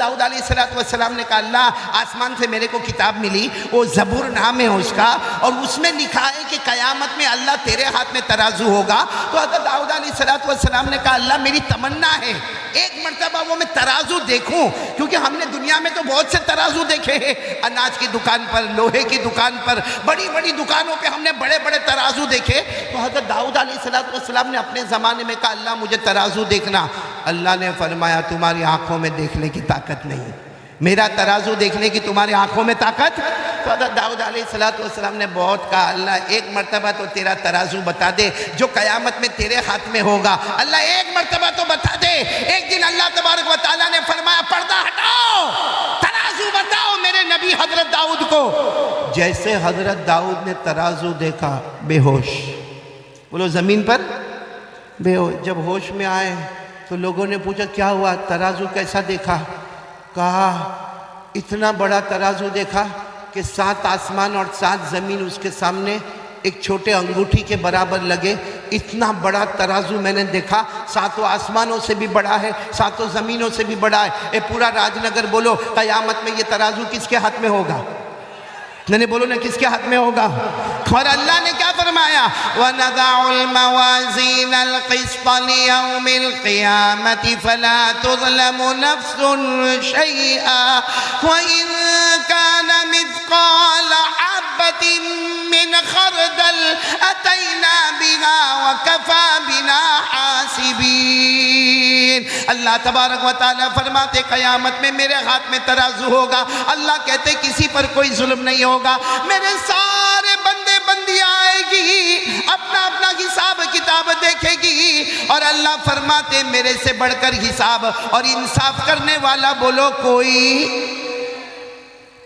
داؤد علیہ السلام نے کہا اللہ آسمان سے میرے کو کتاب ملی، وہ زبور نام ہے اس کا، اور اس میں لکھا ہے کہ قیامت میں اللہ تیرے ہاتھ میں ترازو ہوگا۔ تو حضرت داؤد علیہ السلام نے کہا اللہ میری تمنا ہے ایک مرتبہ وہ میں ترازو دیکھوں، کیونکہ ہم نے دنیا میں تو بہت سے ترازو دیکھے ہیں، اناج کی دکان پر، لوہے کی دکان پر، بڑی بڑی دکانوں پہ ہم نے بڑے بڑے ترازو دیکھے۔ تو حضرت داؤد علیہ السلام نے اپنے زمانے میں کہا اللہ مجھے ترازو دیکھنا۔ اللہ نے فرمایا تمہاری آنکھوں میں دیکھنے کی طاقت نہیں، میرا ترازو دیکھنے کی تمہاری آنکھوں میں طاقت۔ تو حضرت داؤد علیہ السلام نے بہت کہا اللہ ایک مرتبہ تو تیرا ترازو بتا دے جو قیامت میں تیرے ہاتھ میں ہوگا، اللہ ایک مرتبہ تو بتا دے۔ ایک دن اللہ تبارک و تعالیٰ نے فرمایا پردہ ہٹاؤ، ترازو بتاؤ میرے نبی حضرت داؤد کو۔ جیسے حضرت داؤد نے ترازو دیکھا بے ہوش، بولو زمین پر بے ہوش۔ جب ہوش میں آئے تو لوگوں نے پوچھا کیا ہوا، ترازو کیسا دیکھا؟ کہا اتنا بڑا ترازو دیکھا کہ 7 آسمان اور 7 زمین اس کے سامنے ایک چھوٹے انگوٹھی کے برابر لگے، اتنا بڑا ترازو میں نے دیکھا، 7 آسمانوں سے بھی بڑا ہے، 7 زمینوں سے بھی بڑا ہے۔ اے پورا راج نگر بولو قیامت میں یہ ترازو کس کے ہاتھ میں ہوگا؟ نہیں بولو نا کس کے ہاتھ میں ہوگا؟ اور اللہ نے کیا فرمایا وَنَضَعُ الْمَوَازِينَ الْقِسْطَ لِيَوْمِ الْقِيَامَةِ فَلَا تُظْلَمُ نَفْسٌ شَيْئًا وَإِن كَانَ مِثْقَالَ حَبَّةٍ مِّنْ خَرْدَلٍ أَتَيْنَا بِهَا وَكَفَى بِنَا حَاسِبِينَ۔ اللہ تبارک و تعالیٰ فرماتے قیامت میں میرے ہاتھ میں ترازو ہوگا، اللہ کہتے کسی پر کوئی ظلم نہیں ہوگا، میرے سارے بندے بندیاں آئے گی، اپنا اپنا حساب کتاب دیکھے گی، اور اللہ فرماتے میرے سے بڑھ کر حساب اور انصاف کرنے والا بولو کوئی۔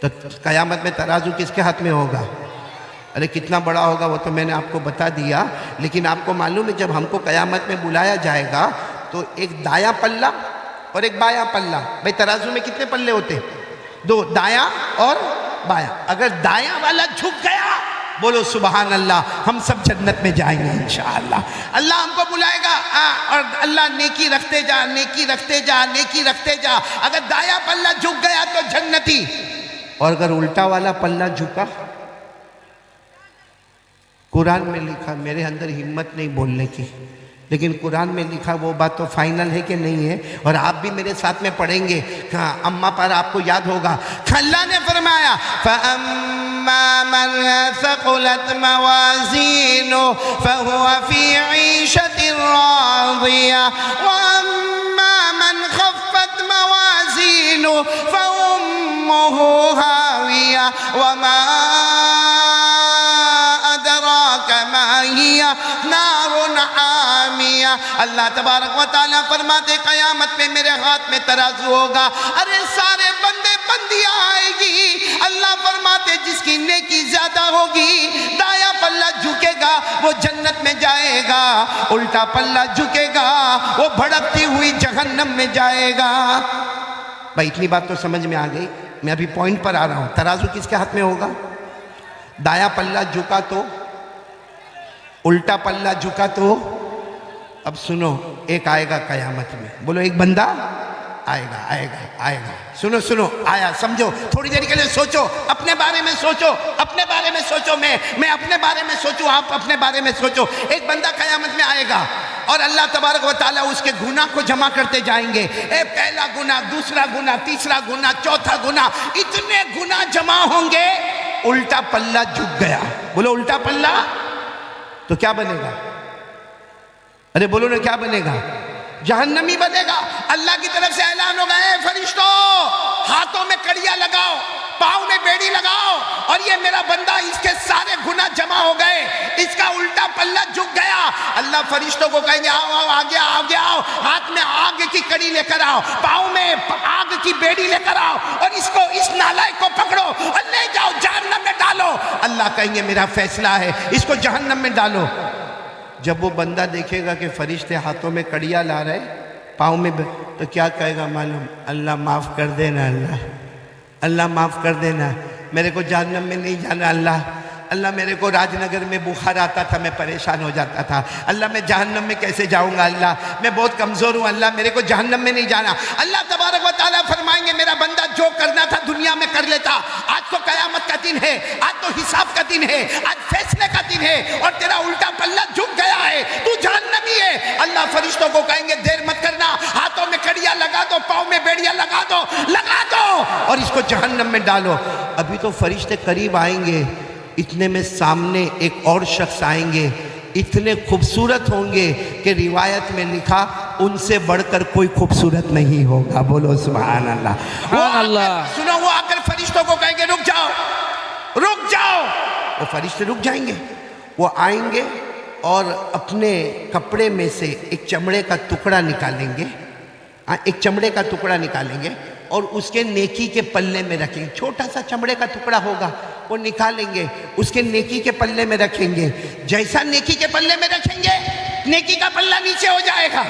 تو قیامت میں ترازو کس کے ہاتھ میں ہوگا؟ ارے کتنا بڑا ہوگا وہ تو میں نے آپ کو بتا دیا، لیکن آپ کو معلوم ہے جب ہم کو قیامت میں بلایا جائے گا تو ایک دایاں پلہ اور ایک بایاں پلہ، بھئی ترازو میں کتنے پلے ہوتے؟ 2، دایاں اور بایاں۔ اگر دایاں والا جھک گیا بولو سبحان اللہ ہم سب جنت میں جائیں گے انشاءاللہ۔ اللہ ہم کو بلائے گا اور اللہ نیکی رکھتے جا، نیکی رکھتے جا، نیکی رکھتے جا۔ اگر دایاں پلہ جھک گیا تو جنتی، اور اگر الٹا والا پلہ جھکا، قرآن میں لکھا، میرے اندر ہمت نہیں بولنے کی، لیکن قرآن میں لکھا وہ بات تو فائنل ہے کہ نہیں ہے، اور آپ بھی میرے ساتھ میں پڑھیں گے، اماں پر آپ کو یاد ہوگا۔ اللہ نے فرمایا فَأَمَّا مَنْ ثَقُلَتْ مَوَازِينُهُ فَهُوَ فِي عِيشَةٍ رَاضِيَةٍ وَأَمَّا مَنْ خَفَّتْ مَوَازِينُهُ فَأُمُّهُ هَاوِيَةٌ وَمَا نار حامیہ۔ اللہ تبارک و تعالیٰ فرماتے قیامت میں میرے ہاتھ میں ترازو ہوگا، ارے سارے بندے بندیاں آئے گی، اللہ فرماتے جس کی نیکی زیادہ ہوگی دایاں پلہ جھکے گا وہ جنت میں جائے گا، الٹا پلہ جھکے گا وہ بھڑکتی ہوئی جہنم میں جائے گا۔ بھائی اتنی بات تو سمجھ میں آ گئی، میں ابھی پوائنٹ پر آ رہا ہوں۔ ترازو کس کے ہاتھ میں ہوگا؟ دایاں پلہ جھکا تو، الٹا پلہ جھکا تو۔ اب سنو ایک آئے گا قیامت میں، بولو ایک بندہ آئے گا آئے گا آئے گا۔ سنو سنو آیا، سمجھو، تھوڑی دیر کے لیے سوچو، اپنے بارے میں سوچو، اپنے بارے میں سوچو، میں اپنے بارے میں سوچوں، آپ اپنے بارے میں سوچو۔ ایک بندہ قیامت میں آئے گا اور اللہ تبارک و تعالیٰ اس کے گناہ کو جمع کرتے جائیں گے، اے پہلا گناہ، دوسرا گناہ، تیسرا گناہ، چوتھا گناہ، اتنے گناہ جمع ہوں گے، الٹا پلہ جھک گیا۔ بولو الٹا پلہ تو کیا بنے گا؟ ارے بولو نا کیا بنے گا؟ جہنمی بنے گا۔ اللہ کی طرف سے اعلان ہوگا اے فرشتوں ہاتھوں میں کڑیاں لگاؤ، پاؤں میں بیڑی لگاؤ، اور یہ میرا بندہ اس کے سارے گناہ جمع ہو گئے، اس کا الٹا پلہ جھک گیا۔ اللہ فرشتوں کو کہیں گے آؤ آؤ آگے آؤ آگے آؤ، ہاتھ میں آگ کی کڑی لے کر آؤ، پاؤں میں آگ کی بیڑی لے کر آؤ، اور اس نالائق کو پکڑو اور لے جاؤ جہنم میں ڈالو۔ اللہ کہیں گے میرا فیصلہ ہے، اس کو جہنم میں ڈالو۔ جب وہ بندہ دیکھے گا کہ فرشتے ہاتھوں میں کڑیاں لا رہے، پاؤں میں، تو کیا کہے گا معلوم؟ اللہ معاف کر دینا، اللہ معاف کر دینا، میرے کو جہنم میں نہیں جانا اللہ میرے کو راج نگر میں بخار آتا تھا، میں پریشان ہو جاتا تھا، اللہ میں جہنم میں کیسے جاؤں گا، اللہ میں بہت کمزور ہوں، اللہ میرے کو جہنم میں نہیں جانا۔ اللہ تبارک و تعالیٰ فرمائیں گے میرا دن ہے، آج فیصلے کا دن ہے، اور تیرا الٹا پلہ جھک گیا ہے، تو جہنمی ہے۔ اللہ فرشتوں کو کہیں گے دیر مت کرنا، ہاتھوں میں کڑیاں لگا دو، پاؤں میں بیڑیاں لگا دو اور اس کو جہنم میں ڈالو۔ ابھی تو فرشتے قریب آئیں گے، اتنے میں سامنے ایک اور شخص آئیں گے، اتنے خوبصورت ہوں گے کہ روایت میں لکھا ان سے بڑھ کر کوئی خوبصورت نہیں ہوگا۔ بولو سبحان اللہ۔ سبحان اللہ۔ سنو، وہ آ کر فرشتوں کو کہیں گے رک جاؤ، رک جاؤ۔ وہ فرشتے رک جائیں گے، وہ آئیں گے اور اپنے کپڑے میں سے ایک چمڑے کا ٹکڑا نکالیں گے، ایک چمڑے کا ٹکڑا نکالیں گے اور اس کے نیکی کے پلے میں رکھیں گے۔ چھوٹا سا چمڑے کا ٹکڑا ہوگا، وہ نکالیں گے، اس کے نیکی کے پلے میں رکھیں گے۔ جیسا نیکی کے پلے میں رکھیں گے، نیکی کا پلہ نیچے ہو جائے گا،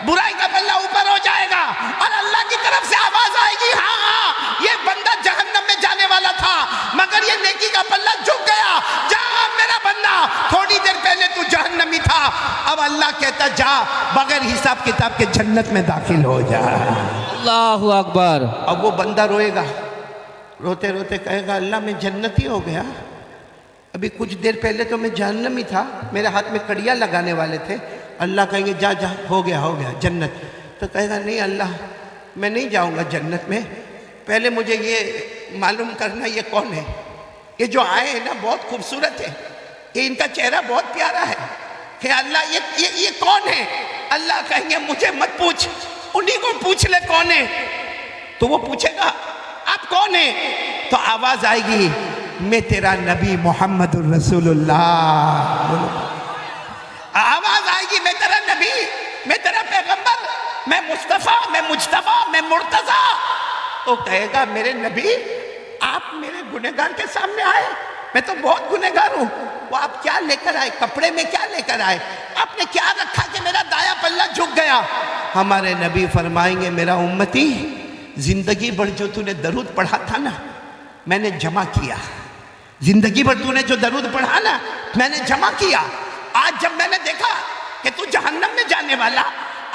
برائی کا پلہ اوپر ہو جائے گا، اور اللہ کی طرف سے آواز آئے گی، ہاں ہاں یہ بندہ جہنم میں جانے والا تھا مگر یہ نیکی کا پلہ جھک گیا، جا میرا بندہ، تھوڑی دیر پہلے تو جہنمی تھا، اب اللہ کہتا جا بغیر حساب کتاب کے جنت میں داخل ہو جا۔ اللہ اکبر۔ اب وہ بندہ روئے گا، روتے روتے کہے گا اللہ میں جنتی ہو گیا، ابھی کچھ دیر پہلے تو میں جہنمی تھا، میرے ہاتھ میں کڑیاں لگانے والے تھے۔ اللہ کہیں گے جا جا، ہو گیا جنت۔ تو کہے گا نہیں اللہ میں نہیں جاؤں گا جنت میں، پہلے مجھے یہ معلوم کرنا یہ کون ہے، یہ جو آئے ہیں نا بہت خوبصورت ہے، یہ ان کا چہرہ بہت پیارا ہے، کہ اللہ یہ کون ہے؟ اللہ کہیں گے مجھے مت پوچھ، انہی کو پوچھ لے کون ہے۔ تو وہ پوچھے گا آپ کون ہیں؟ تو آواز آئے گی میں تیرا نبی محمد الرسول اللہ۔ آواز آئے گی میں تیرا نبی، میں تیرا پیغمبر، میں مصطفیٰ، میں مجتبیٰ، میں مرتضیٰ۔ تو کہے گا میرے نبی آپ میرے گنہگار کے سامنے آئے، میں تو بہت گنہگار ہوں، وہ آپ کیا لے کر آئے، کپڑے میں کیا لے کر آئے، آپ نے کیا رکھا کہ میرا دایا پلہ جھک گیا؟ ہمارے نبی فرمائیں گے میرا امتی زندگی بھر جو تو نے درود پڑھا تھا نا میں نے جمع کیا، زندگی بھر تو نے جو درود پڑھا نا میں نے جمع کیا۔ آج جب میں نے دیکھا کہ تو جہنم میں جانے والا،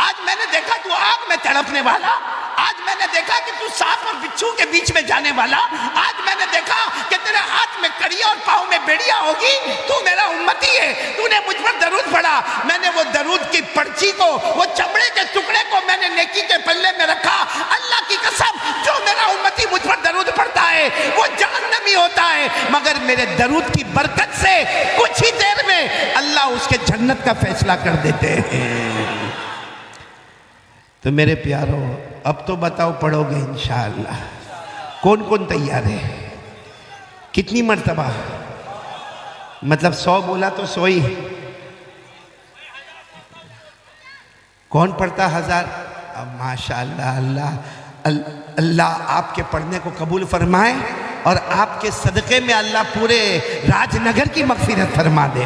آج میں نے دیکھا تو آگ میں تڑپنے والا، آج میں نے دیکھا کہ تو سانپ اور بچھو کے بیچ میں جانے والا، آج میں نے دیکھا کہ تیرے ہاتھ میں کڑیاں اور پاؤں میں بیڑیاں ہوگی، تو میرا امتی ہے، تو نے مجھ پر درود پڑھا، میں نے وہ درود کی پرچی کو، وہ چمڑے کے ٹکڑے کو میں نے نیکی کے پلے میں رکھا۔ اللہ کی قسم جو میرا امتی مجھ پر درود پڑھتا ہے وہ جہنمی ہوتا ہے، مگر میرے درود کی برکت سے کچھ ہی دیر میں اللہ اس کے جنت کا فیصلہ کر دیتے ہیں۔ تو میرے پیارو اب تو بتاؤ پڑھو گے انشاءاللہ؟ کون کون تیار ہے؟ کتنی مرتبہ؟ مطلب 100 بولا تو 100 ہی؟ کون پڑھتا 1000؟ ماشاءاللہ، اللہ آپ کے پڑھنے کو قبول فرمائے اور آپ کے صدقے میں اللہ پورے راج نگر کی مغفرت فرما دے۔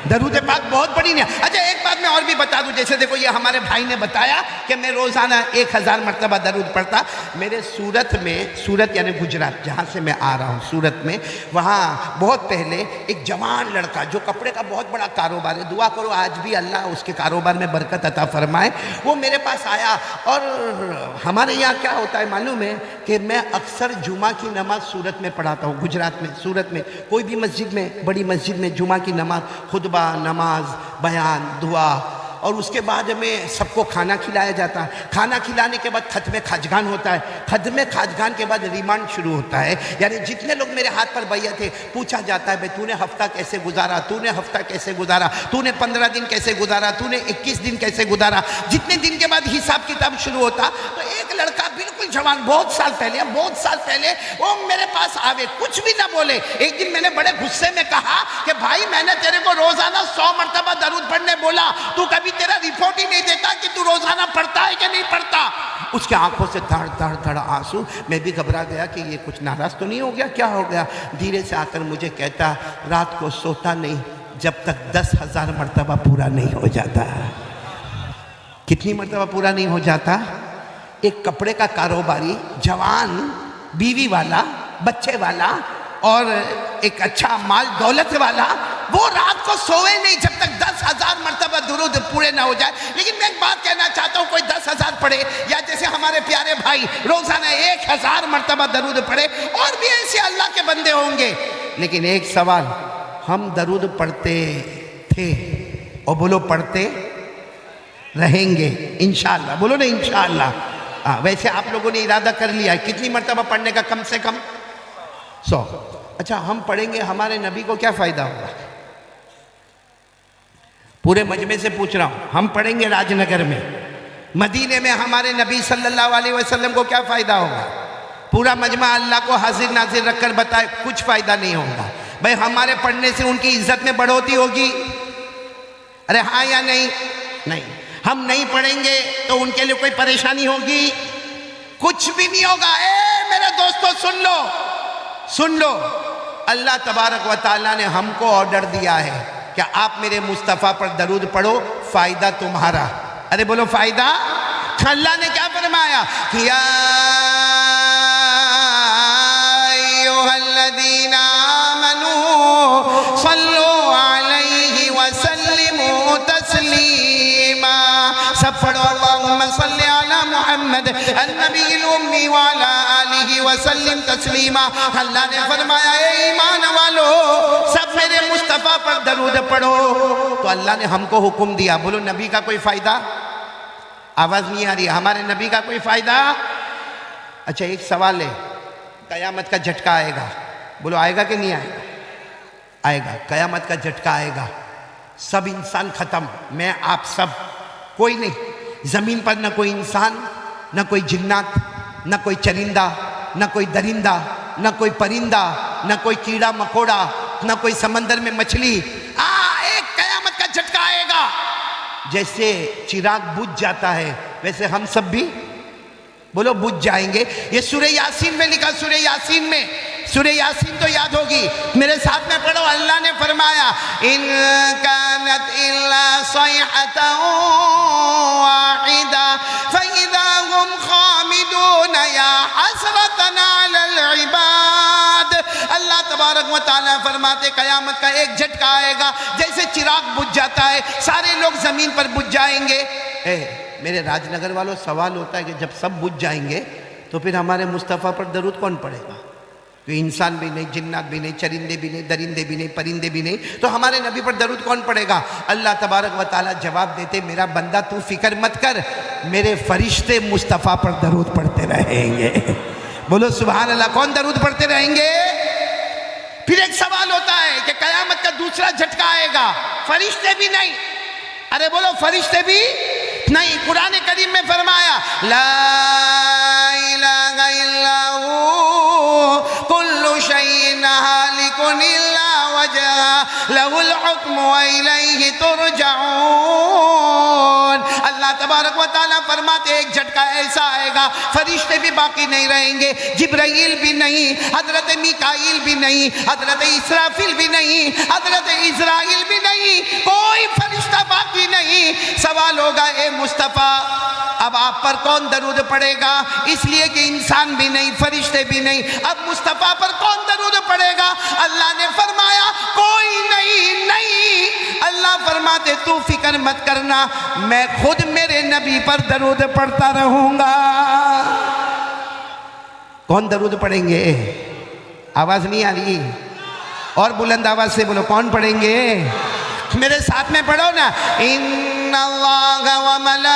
درود پاک بہت بڑی نہیں۔ اچھا ایک بات میں اور بھی بتا دوں، جیسے دیکھو یہ ہمارے بھائی نے بتایا کہ میں روزانہ 1000 مرتبہ درود پڑھتا۔ میرے سورت میں، سورت یعنی گجرات جہاں سے میں آ رہا ہوں، سورت میں وہاں بہت پہلے ایک جوان لڑکا جو کپڑے کا بہت بڑا کاروبار ہے، دعا کرو آج بھی اللہ اس کے کاروبار میں برکت عطا فرمائے، وہ میرے پاس آیا۔ اور ہمارے یہاں کیا ہوتا ہے معلوم ہے کہ میں اکثر جمعہ کی نماز سورت میں پڑھاتا ہوں، گجرات میں سورت میں کوئی بھی مسجد میں، بڑی مسجد میں جمعہ کی نماز، خطبہ، نماز، بیان، دعا، اور اس کے بعد ہمیں سب کو کھانا کھلایا جاتا ہے۔ کھانا کھلانے کے بعد ختم خاجگان ہوتا ہے، ختم خاجگان کے بعد ریمانڈ شروع ہوتا ہے، یعنی جتنے لوگ میرے ہاتھ پر بیعت تھے پوچھا جاتا ہے بھئی تو نے ہفتہ کیسے گزارا، تو نے ہفتہ کیسے گزارا، تو نے 15 دن کیسے گزارا، تو نے 21 دن کیسے گزارا۔ جتنے دن کے بعد حساب کتاب شروع ہوتا تو ایک لڑکا بالکل جوان، بہت سال پہلے وہ میرے پاس آوے، کچھ بھی نہ بولے۔ ایک دن میں نے بڑے غصے میں کہا کہ بھائی میں نے تیرے کو روزانہ 100 مرتبہ درود پڑھنے بولا، تو کبھی تیرا رپورٹ ہی نہیں دیتا کہ تو روزانہ پڑھتا ہے کہ نہیں پڑھتا۔ اس کے آنکھوں سے تھڑ آنسو، میں بھی گھبرا گیا کہ یہ کچھ ناراض تو نہیں ہو گیا، کیا ہو گیا؟ دھیرے سے آ کر مجھے کہتا رات کو سوتا نہیں جب تک 10,000 مرتبہ پورا نہیں ہو جاتا۔ کتنی مرتبہ پورا نہیں ہو جاتا؟ ایک کپڑے کا کاروباری، جوان، بیوی والا، بچے والا اور ایک اچھا مال دولت والا، وہ رات کو سوئے نہیں جب تک 10 10,000 مرتبہ درود پورے نہ ہو جائے، لیکن میں ایک بات کہنا چاہتا ہوں، کوئی 10,000 پڑھے یا جیسے ہمارے پیارے بھائی روزانہ 1,000 مرتبہ درود پڑھے، اور بھی ایسے اللہ کے بندے ہوں گے، لیکن ایک سوال، ہم درود پڑھتے تھے اور بولو پڑھتے رہیں گے انشاءاللہ، بولو نا انشاءاللہ۔ ویسے آپ لوگوں نے ارادہ کر لیا ہے کتنی مرتبہ پڑھنے کا؟ کم سے کم 100۔ اچھا ہم پڑھیں گے، ہمارے نبی کو کیا فائدہ ہوگا؟ پورے مجمع سے پوچھ رہا ہوں، ہم پڑھیں گے راج نگر میں، مدینے میں ہمارے نبی صلی اللہ علیہ وسلم کو کیا فائدہ ہوگا؟ پورا مجمع اللہ کو حاضر ناظر رکھ کر بتائے، کچھ فائدہ نہیں ہوگا۔ بھئی ہمارے پڑھنے سے ان کی عزت میں بڑھوتی ہوگی؟ ارے ہاں یا نہیں؟ نہیں۔ ہم نہیں پڑھیں گے تو ان کے لیے کوئی پریشانی ہوگی؟ کچھ بھی نہیں ہوگا۔ اے میرے دوستو سن لو، اللہ تبارک و تعالیٰ نے ہم کو آرڈر دیا ہے کہ آپ میرے مصطفیٰ پر درود پڑھو، فائدہ تمہارا۔ ارے بولو فائدہ۔ اللہ نے کیا فرمایا؟ یا ایھا الذین آمنوا صلوا علیہ وسلموا تسلیما۔ سب پڑھو اللہم صلی علی محمد النبی الامی وعلی آلہ وسلم تسلیما۔ اللہ نے فرمایا اے ایمان والو سب میرے مصطفیٰ پر درود پڑھو۔ تو اللہ نے ہم کو حکم دیا، بولو نبی کا کوئی فائدہ؟ آواز نہیں آ رہی ہے، ہمارے نبی کا کوئی فائدہ؟ اچھا ایک سوال ہے، قیامت کا جھٹکا آئے گا، بولو آئے گا کہ نہیں آئے گا؟ آئے گا، قیامت کا جھٹکا آئے گا، سب انسان ختم، میں آپ سب، کوئی نہیں، زمین پر نہ کوئی انسان، نہ کوئی جنات، نہ کوئی چرندہ، نہ کوئی درندہ، نہ کوئی پرندہ، نہ کوئی کیڑا مکوڑا، نہ کوئی سمندر میں مچھلی۔ ایک قیامت کا جھٹکا آئے گا، جیسے چراغ بجھ جاتا ہے ویسے ہم سب بھی بولو بجھ جائیں گے۔ یہ سورہ یاسین میں لکھا، سورہ یاسین میں، سورہ یاسین تو یاد ہوگی، میرے ساتھ میں پڑھو۔ اللہ نے فرمایا ان کانت الا صیحۃ واحدہ فاذا هم خامدون یا حسرۃ علی العباد۔ اللہ تبارک و تعالیٰ فرماتے قیامت کا ایک جھٹکا آئے گا، جیسے چراغ بجھ جاتا ہے سارے لوگ زمین پر بجھ جائیں گے۔ میرے راج نگر والوں سوال ہوتا ہے کہ جب سب بجھ جائیں گے تو پھر ہمارے مصطفیٰ پر درود کون پڑھے گا؟ کوئی انسان بھی نہیں، جنات بھی نہیں، چرندے بھی نہیں، درندے بھی نہیں، پرندے بھی نہیں، تو ہمارے نبی پر درود کون پڑھے گا؟ اللہ تبارک و تعالیٰ جواب دیتے میرا بندہ تو فکر مت کر، میرے فرشتے مصطفیٰ پر درود پڑھتے رہیں گے۔ بولو سبحان اللہ۔ کون درود پڑھتے رہیں گے؟ پھر ایک سوال ہوتا ہے کہ قیامت کا دوسرا جھٹکا آئے گا، فرشتے بھی نہیں، ارے بولو فرشتے بھی نہیں۔ قرآن کریم میں فرمایا لا الہ الا ہو کل شیء ہالک الا وجہہ لہ الحکم والیہ ترجعون۔ اللہ تبارک و تعالیٰ فرماتے ایک جھٹکا ایسا آئے گا فرشتے بھی باقی نہیں رہیں گے، جبرائیل بھی نہیں، حضرت میکائیل بھی نہیں، حضرت اسرافیل بھی نہیں، حضرت اسرائیل بھی نہیں، کوئی فرشتہ باقی نہیں۔ سوال ہوگا اے مصطفیٰ اب آپ پر کون درود پڑے گا؟ اس لیے کہ انسان بھی نہیں، فرشتے بھی نہیں، اب مصطفیٰ پر کون درود پڑے گا؟ اللہ نے فرمایا کوئی نہیں۔ اللہ فرماتے تو فکر مت کرنا، میں خود میرے نبی پر درود پڑھتا رہوں گا۔ کون درود پڑھیں گے؟ آواز نہیں آ رہی؟ اور بلند آواز سے بولو کون پڑھیں گے؟ میرے ساتھ میں پڑھو نا، ان اللہ وملائکتہ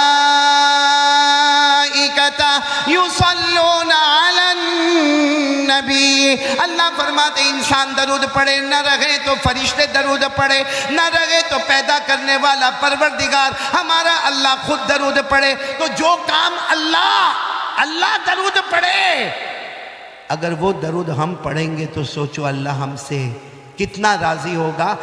یصلون علی النبی۔ اللہ فرماتے انسان درود پڑھے نہ رہے تو فرشتے درود پڑھے، نہ رہے تو پیدا کرنے والا پروردگار ہمارا اللہ خود درود پڑھے۔ تو جو کام اللہ درود پڑھے، اگر وہ درود ہم پڑھیں گے تو سوچو اللہ ہم سے کتنا راضی ہوگا۔